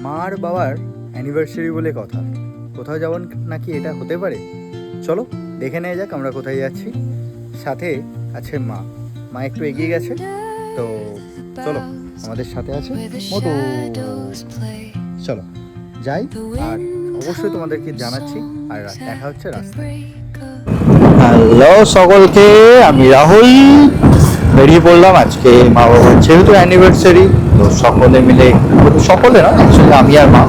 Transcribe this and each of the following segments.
মার বাবার অ্যানিভার্সারি বলে কথা, কোথাও যাওয়ার নাকি এটা হতে পারে। চলো দেখে নেওয়া যাক আমরা কোথায় যাচ্ছি। সাথে আছে মা, মা একটু এগিয়ে গেছে, তো চলো আমাদের সাথে আছে মোটু। চলো যাই, আর অবশ্যই তোমাদেরকে জানাচ্ছি, আর দেখা হচ্ছে রাস্তায়। হ্যালো সকলকে, আমি রাহুল। বেরিয়ে পড়লাম আজকে মা বাবার যেহেতু অ্যানিভার্সারি, তো সকলে মিলে, সকলে না অ্যাকচুয়ালি আমি আর মা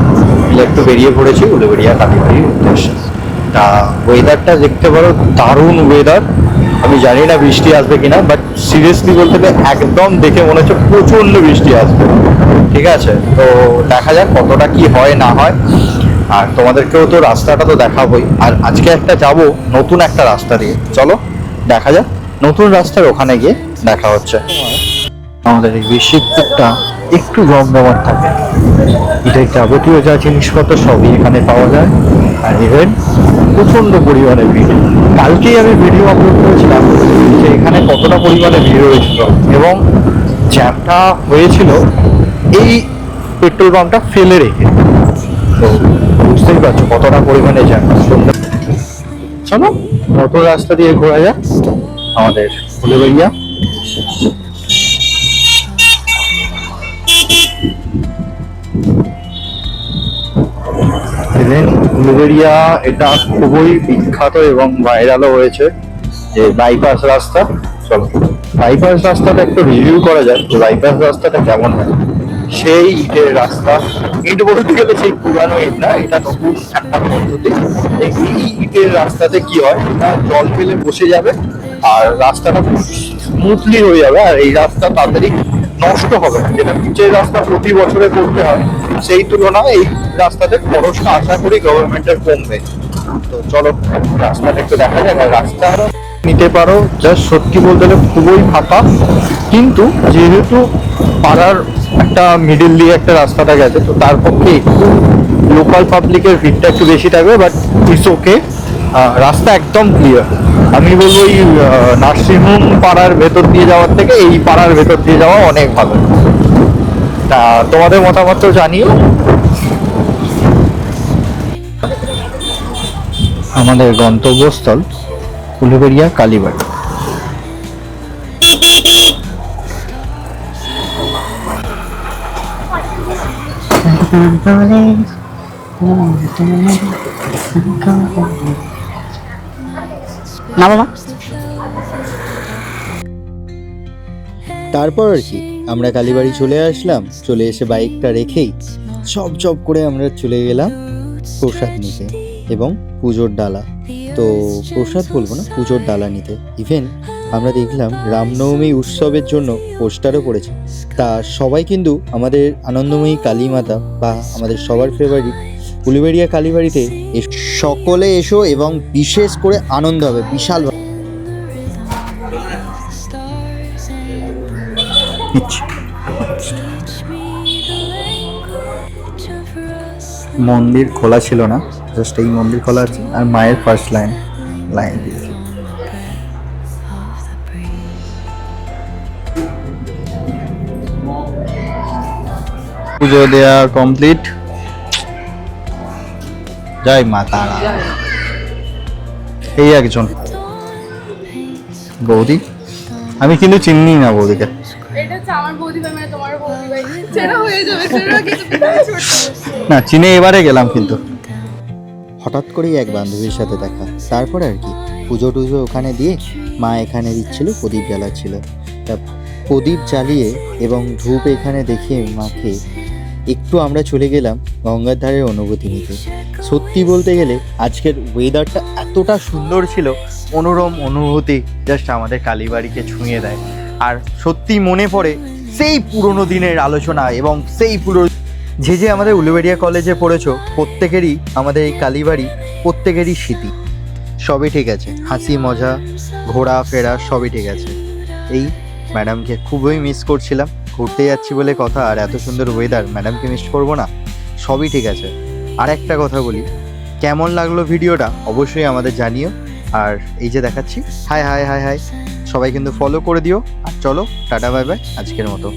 মিলে একটু বেরিয়ে পড়েছি উলুবেড়িয়া কালীবাড়ির উদ্দেশ্যে। তা ওয়েদারটা দেখতে পারো, দারুণ ওয়েদার। আমি জানি না বৃষ্টি আসবে কিনা, বাট সিরিয়াসলি বলতে গেলে একদম দেখে মনে হচ্ছে প্রচণ্ড বৃষ্টি আসবে। ঠিক আছে, তো দেখা যাক কতটা কি হয় না হয়। আর তোমাদেরকেও তো রাস্তাটা তো দেখাবোই, আর আজকে একটা যাব নতুন একটা রাস্তা দিয়ে। চলো দেখা যাক, নতুন রাস্তার ওখানে গিয়ে দেখা হচ্ছে। আমাদের এই বেশিরভাগটা একটু জমজমাট থাকে, এটাই যাবতীয় যা জিনিসপত্র সবই এখানে পাওয়া যায়। আর ইভেন প্রচণ্ড পরিমাণে ভিড়। কালকেই আমি ভিডিও আপলোড করেছিলাম যে এখানে কতটা পরিমাণে ভিড় হয়েছিল, এবং জ্যামটা হয়েছিল এই পেট্রোল পাম্পটা ফেলে রেখে। তো বুঝতেই পারছো কতটা পরিমাণে জ্যাম। চলো নতুন রাস্তা দিয়ে ঘোরা যাক আমাদের উলুবেড়িয়া। উলুবেড়িয়া এটা খুবই বিখ্যাত এবং ভাইরালও হয়েছে যে বাইপাস রাস্তা। চলো বাইপাস রাস্তাটা একটু রিভিউ করা যায় যে বাইপাস রাস্তাটা কেমন হয়। সেই ইটের রাস্তা, ইট বলতে গেলে সেই পুরানো ইট না, এটা নতুন একটা পদ্ধতি। এই ইটের রাস্তাতে কি হয়, এটা জল ফেলে বসে যাবে আর রাস্তাটা খুব স্মুথলি হয়ে যাবে, আর এই রাস্তা তাড়াতাড়ি নষ্ট হবে না। যেটা পিচের রাস্তা প্রতি বছরে করতে হয়, সেই তুলনায় এই রাস্তাতে খরচটা আশা করি গভর্নমেন্টের কমবে। তো চলো রাস্তাটা একটু দেখা যাক। আর রাস্তা নিতে পারো, জাস্ট সত্যি বলতে গেলে খুবই ফাঁকা, কিন্তু যেহেতু পাড়ার একটা মিডিল দিয়ে একটা রাস্তাটা গেছে, তো তার পক্ষে একটু লোকাল পাবলিকের ভিড়টা একটু বেশি থাকবে, বাট ইটস ওকে। রাস্তা একদম ক্লিয়ার। আমি বলবো এই নার্সিংহোম পাড়ার ভেতর দিয়ে যাওয়ার থেকে এই পাড়ার ভেতর দিয়ে যাওয়া অনেক ভালো। তা তোমাদের মতামত তো জানিও। আমাদের গন্তব্যস্থল উলুবেড়িয়া কালীবাড়ি। তারপর আর কি আমরা কালীবাড়ি চলে আসলাম। চলে এসে বাইকটা রেখেই চপ করে আমরা চলে গেলাম প্রসাদ নিতে এবং পুজোর ডালা। তো প্রসাদ বলবো না, পুজোর ডালা নিতে। ইভেন আমরা দেখলাম রামনবমী উৎসবের জন্য পোস্টারও পড়েছে। তা সবাই কিন্তু আমাদের আনন্দময়ী কালী মাতা বা আমাদের সবার ফেভারিট উলুবেড়িয়া কালীবাড়িতে সকলে এসো, এবং বিশেষ করে আনন্দ হবে বিশাল। মন্দির খোলা ছিল না, জাস্ট এই মন্দির খোলা আছে, আর মায়ের ফার্স্ট লাইন দিয়েছে। পুজো দেওয়া কমপ্লিট। জয় মা তারা। এই একজন বৌদি, আমি কিন্তু চিনি না বৌদিকে। না চিনে এবারে গেলাম, কিন্তু হঠাৎ করেই এক বান্ধবীর সাথে দেখা। তারপরে আর কি পুজো টুজো ওখানে দিয়ে মা এখানে দিচ্ছিল, প্রদীপ জ্বালাচ্ছিল। তা প্রদীপ জ্বালিয়ে এবং ধূপ এখানে দেখিয়ে মাকে একটু আমরা চলে গেলাম গঙ্গার ধারের অনুভূতি নিতে। সত্যি বলতে গেলে আজকের ওয়েদারটা এতটা সুন্দর ছিল, মনোরম অনুভূতি জাস্ট আমাদের কালীবাড়িকে ছুঁয়ে দেয়। আর সত্যি মনে পড়ে সেই পুরনো দিনের আলোচনা, এবং সেই যে আমাদের উলুবেড়িয়া কলেজে পড়েছো প্রত্যেকেরই আমাদের এই কালীবাড়ি প্রত্যেকেরই স্মৃতি। সবই ঠিক আছে, হাসি মজা ঘোরাফেরা সবই ঠিক আছে। এই ম্যাডামকে খুবই মিস করছিলাম, ঘুরতে যাচ্ছি বলে কথা, আর এত সুন্দর ওয়েদার, ম্যাডামকে মিস করবো না? সবই ঠিক আছে। আর একটা কথা বলি, কেমন লাগলো ভিডিওটা অবশ্যই আমাদের জানিও। আর এই যে দেখাচ্ছি, হাই হাই হাই হাই, সবাই কিন্তু ফলো করে দিও। আর চলো টাটা বাই বাই আজকের মতো।